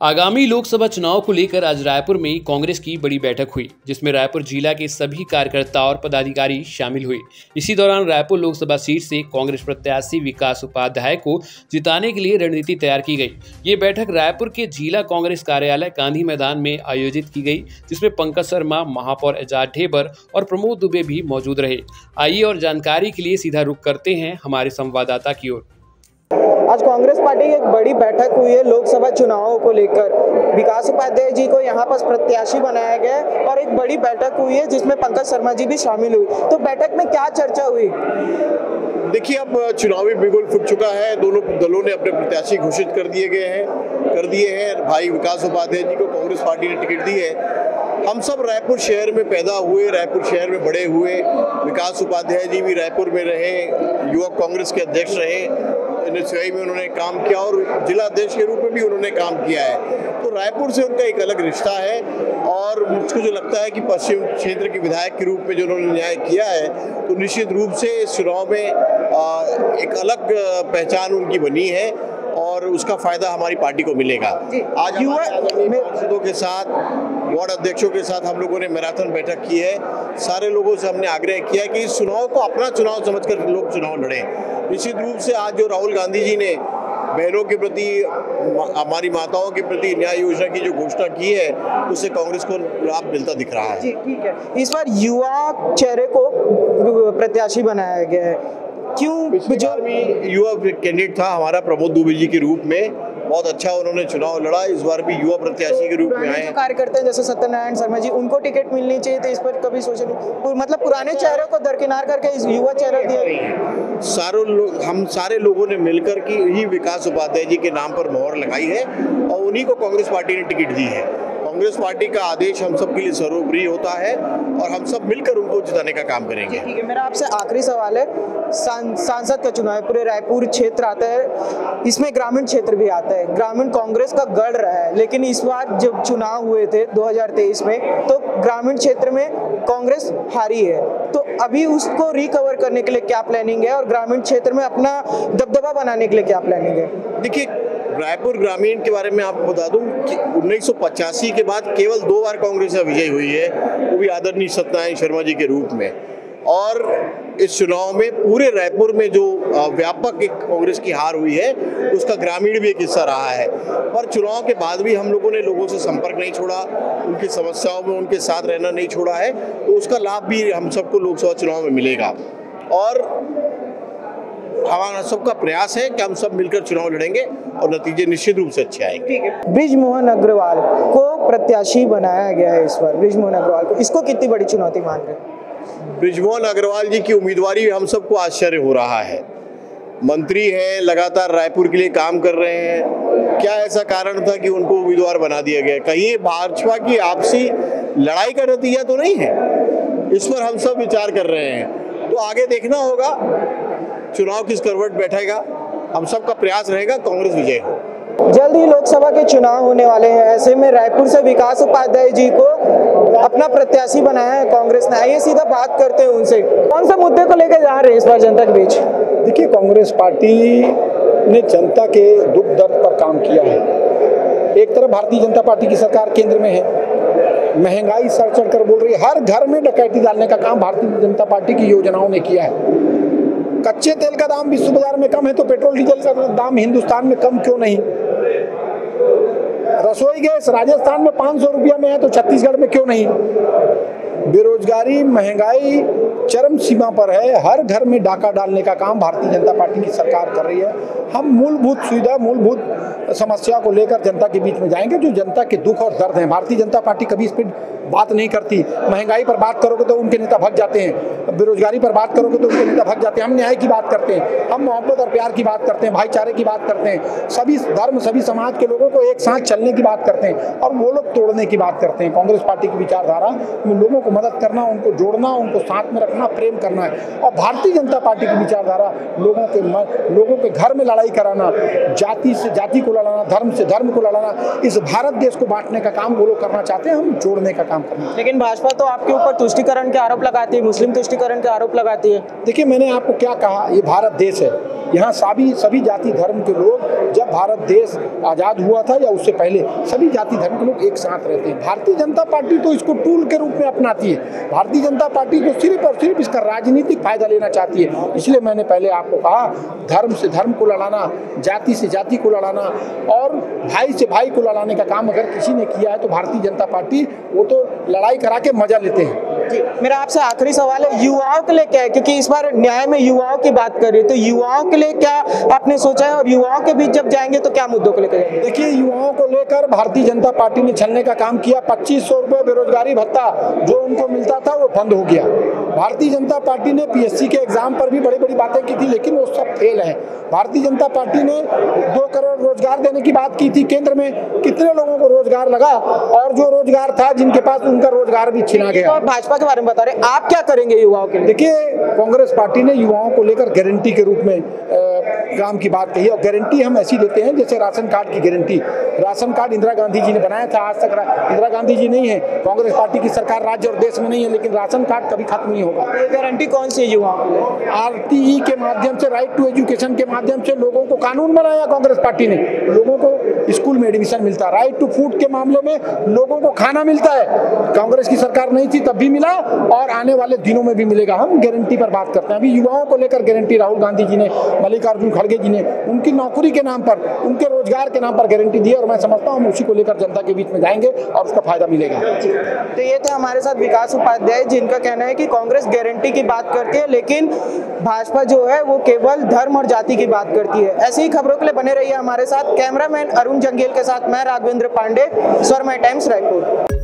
आगामी लोकसभा चुनाव को लेकर आज रायपुर में कांग्रेस की बड़ी बैठक हुई, जिसमें रायपुर जिला के सभी कार्यकर्ता और पदाधिकारी शामिल हुए। इसी दौरान रायपुर लोकसभा सीट से कांग्रेस प्रत्याशी विकास उपाध्याय को जिताने के लिए रणनीति तैयार की गई। ये बैठक रायपुर के जिला कांग्रेस कार्यालय गांधी मैदान में आयोजित की गई, जिसमें पंकज शर्मा, महापौर एजाज ढेबर और प्रमोद दुबे भी मौजूद रहे। आइए और जानकारी के लिए सीधा रुख करते हैं हमारे संवाददाता की ओर। आज कांग्रेस पार्टी की एक बड़ी बैठक हुई है लोकसभा चुनावों को लेकर। विकास उपाध्याय जी को यहाँ पर प्रत्याशी बनाया गया है और एक बड़ी बैठक हुई है जिसमें पंकज शर्मा जी भी शामिल हुई। तो बैठक में क्या चर्चा हुई? देखिए, अब चुनावी बिगुल फूट चुका है। दोनों दलों ने अपने प्रत्याशी घोषित कर दिए हैं। भाई विकास उपाध्याय जी को कांग्रेस पार्टी ने टिकट दी है। हम सब रायपुर शहर में पैदा हुए, रायपुर शहर में बड़े हुए। विकास उपाध्याय जी भी रायपुर में रहे, युवक कांग्रेस के अध्यक्ष रहे, एनएसयूआई में उन्होंने काम किया और जिला अध्यक्ष के रूप में भी उन्होंने काम किया है। तो रायपुर से उनका एक अलग रिश्ता है और मुझको जो लगता है कि पश्चिम क्षेत्र के विधायक के रूप में जो उन्होंने न्याय किया है, तो निश्चित रूप से इस चुनाव में एक अलग पहचान उनकी बनी है और उसका फायदा हमारी पार्टी को मिलेगा। आज युवा सांसदों के साथ, वार्ड अध्यक्षों के साथ हम लोगों ने मैराथन बैठक की है। सारे लोगों से हमने आग्रह किया कि इस चुनाव को अपना चुनाव समझकर लोग चुनाव लड़ें। निश्चित रूप से आज जो राहुल गांधी जी ने बहनों के प्रति, हमारी माताओं के प्रति न्याय योजना की जो घोषणा की है, उससे कांग्रेस को लाभ मिलता दिख रहा है। जी, ठीक है। इस बार युवा चेहरे को प्रत्याशी बनाया गया है। क्यों? पिछली बार भी युवा कैंडिडेट था हमारा प्रमोद दुबे जी के रूप में, बहुत अच्छा उन्होंने चुनाव लड़ा। इस बार भी युवा प्रत्याशी के रूप में आए। कार्यकर्ता जैसे सत्यनारायण शर्मा जी, उनको टिकट मिलनी चाहिए, तो इस पर कभी सोचे नहीं? मतलब पुराने चेहरों को दरकिनार करके इस युवा चेहरा दिया। हम सारे लोगों ने मिलकर के ही विकास उपाध्याय जी के नाम पर मोहर लगाई है और उन्हीं को कांग्रेस पार्टी ने टिकट दी है। कांग्रेस पार्टी का आदेश हम सब के लिए सर्वोपरि होता है और हम सब मिलकर उनको जिताने का काम करेंगे। ठीक है, मेरा आपसे आखिरी सवाल है। सांसद का चुनाव है, पूरे रायपुर क्षेत्र आता है, इसमें ग्रामीण क्षेत्र भी आता है। ग्रामीण कांग्रेस का गढ़ रहा है, लेकिन इस बार जब चुनाव हुए थे 2023 में, तो ग्रामीण क्षेत्र में कांग्रेस हारी है। तो अभी उसको रिकवर करने के लिए क्या प्लानिंग है और ग्रामीण क्षेत्र में अपना दबदबा बनाने के लिए क्या प्लानिंग है? देखिए, रायपुर ग्रामीण के बारे में आपको बता दूं कि 1985 के बाद केवल 2 बार कांग्रेस विजयी हुई है, वो भी आदरणीय सत्यनारायण शर्मा जी के रूप में। और इस चुनाव में पूरे रायपुर में जो व्यापक एक कांग्रेस की हार हुई है, उसका ग्रामीण भी एक हिस्सा रहा है। पर चुनाव के बाद भी हम लोगों ने लोगों से संपर्क नहीं छोड़ा, उनकी समस्याओं में उनके साथ रहना नहीं छोड़ा है, तो उसका लाभ भी हम सबको लोकसभा चुनाव में मिलेगा। और हमारा सबका प्रयास है कि हम सब मिलकर चुनाव लड़ेंगे और नतीजे निश्चित रूप से अच्छे आएंगे। बृजमोहन अग्रवाल को प्रत्याशी बनाया गया है इस बार। बृजमोहन अग्रवाल को, इसको कितनी बड़ी चुनौती मान रहे हैं? बृजमोहन अग्रवाल जी की उम्मीदवारी हम सबको आश्चर्य हो रहा है। मंत्री हैं, लगातार रायपुर के लिए काम कर रहे हैं। क्या ऐसा कारण था कि उनको उम्मीदवार बना दिया गया? कहीं भाजपा की आपसी लड़ाई का नतीजा तो नहीं है? इस पर हम सब विचार कर रहे हैं। तो आगे देखना होगा चुनाव किस करवट बैठेगा। हम सबका प्रयास रहेगा कांग्रेस विजय हो। जल्द ही लोकसभा के चुनाव होने वाले हैं, ऐसे में रायपुर से विकास उपाध्याय जी को अपना प्रत्याशी बनाया है कांग्रेस ने। आइए सीधा बात करते हैं उनसे। कौन से मुद्दे को लेकर जा रहे हैं इस बार जनता के बीच? देखिए, कांग्रेस पार्टी ने जनता के दुख दर्द पर काम किया है। एक तरफ भारतीय जनता पार्टी की सरकार केंद्र में है, महंगाई सर चढ़ कर बोल रही है। हर घर में डकैती डालने का काम भारतीय जनता पार्टी की योजनाओं ने किया है। कच्चे तेल का दाम विश्व बाजार में कम है, तो पेट्रोल डीजल का दाम हिंदुस्तान में कम क्यों नहीं? रसोई गैस राजस्थान में 500 रुपया में है, तो छत्तीसगढ़ में क्यों नहीं? बेरोजगारी, महंगाई चरम सीमा पर है। हर घर में डाका डालने का काम भारतीय जनता पार्टी की सरकार कर रही है। हम मूलभूत सुविधा, मूलभूत समस्या को लेकर जनता के बीच में जाएंगे, जो जनता के दुख और दर्द हैं। भारतीय जनता पार्टी कभी इस पर बात नहीं करती। महंगाई पर बात करोगे तो उनके नेता भग जाते हैं, बेरोजगारी पर बात करोगे तो उनके नेता भग जाते हैं। हम न्याय की बात करते हैं, हम मोहब्बत और प्यार की बात करते हैं, भाईचारे की बात करते हैं, सभी धर्म, सभी समाज के लोगों को एक साथ चलने की बात करते हैं, और वो लोग तोड़ने की बात करते हैं। कांग्रेस पार्टी की विचारधारा में लोगों को मदद करना, उनको जोड़ना, उनको साथ में रखना, प्रेम करना है। और भारतीय जनता पार्टी की विचारधारा लोगों के घर में लड़ाई कराना, जाति से जाति को लड़ाना, धर्म से धर्म को लड़ाना, इस भारत देश को बांटने का काम वो लोग करना चाहते हैं। हम जोड़ने का काम करना। लेकिन भाजपा तो आपके ऊपर तुष्टीकरण के आरोप लगाती है, मुस्लिम तुष्टीकरण के आरोप लगाती है। देखिए, मैंने आपको क्या कहा, ये भारत देश है। यहाँ सभी जाति धर्म के लोग, जब भारत देश आज़ाद हुआ था या उससे पहले, सभी जाति धर्म के लोग एक साथ रहते हैं। भारतीय जनता पार्टी तो इसको टूल के रूप में अपनाती है। भारतीय जनता पार्टी तो सिर्फ और सिर्फ इसका राजनीतिक फायदा लेना चाहती है। इसलिए मैंने पहले आपको कहा, धर्म से धर्म को लड़ाना, जाति से जाति को लड़ाना और भाई से भाई को लड़ाने का काम अगर किसी ने किया है तो भारतीय जनता पार्टी, वो तो लड़ाई करा के मजा लेते हैं। जी, मेरा आपसे आखिरी सवाल है, युवाओं के लिए क्या है, क्योंकि इस बार न्याय में युवाओं की बात कर रही है, तो युवाओं के लिए क्या आपने सोचा है और युवाओं के बीच जब जाएंगे तो क्या मुद्दों को लेकर जाएंगे? देखिए, युवाओं को लेकर भारतीय जनता पार्टी ने छलने का काम किया। 2500 रुपये बेरोजगारी भत्ता जो उनको मिलता था वो बंद हो गया। भारतीय जनता पार्टी ने पीएससी के एग्जाम पर भी बड़ी बड़ी बातें की थी, लेकिन वो सब फेल है। भारतीय जनता पार्टी ने 2 करोड़ रोजगार देने की बात की थी केंद्र में, कितने लोगों को रोजगार लगा, और जो रोजगार था जिनके पास, उनका रोजगार भी छिना गया। तो भाजपा के बारे में बता रहे, आप क्या करेंगे युवाओं के लिए? देखिए, कांग्रेस पार्टी ने युवाओं को लेकर गारंटी के रूप में काम की बात कही, और गारंटी हम ऐसी देते हैं जैसे राशन कार्ड की guarantee. Ration card Indira Gandhi ji ने बनाया था, आज तक इंदिरा गांधी जी नहीं है, कांग्रेस पार्टी की सरकार राज्य और देश में नहीं है, लेकिन राशन कार्ड कभी खत्म नहीं होगा। ये गारंटी कौन सी है युवाओं के लिए? आरटीई के माध्यम से, राइट टू एजुकेशन के माध्यम से लोगों को कानून बनाया कांग्रेस पार्टी ने, लोगों को स्कूल में एडमिशन मिलता है। राइट टू फूड के मामले में लोगों को खाना मिलता है, कांग्रेस की सरकार नहीं थी तब भी मिला और आने वाले दिनों में भी मिलेगा। हम गारंटी पर बात करते हैं। अभी युवाओं को लेकर गारंटी राहुल गांधी जी ने, मल्लिकार्जुन खड़गे जी ने उनकी नौकरी के नाम पर, उनके रोजगार के नाम पर गारंटी दी, और मैं समझता हूँ हम उसी को लेकर जनता के बीच में जाएंगे और उसका फायदा मिलेगा। तो ये थे हमारे साथ विकास उपाध्याय, जिनका कहना है कि कांग्रेस गारंटी की बात करती है, लेकिन भाजपा जो है वो केवल धर्म और जाति की बात करती है। ऐसी ही खबरों के लिए बने रहिए हमारे साथ। कैमरामैन अरुण जंगेल के साथ मैं राघवेंद्र पांडे, स्वरमय टाइम्स, रायपुर।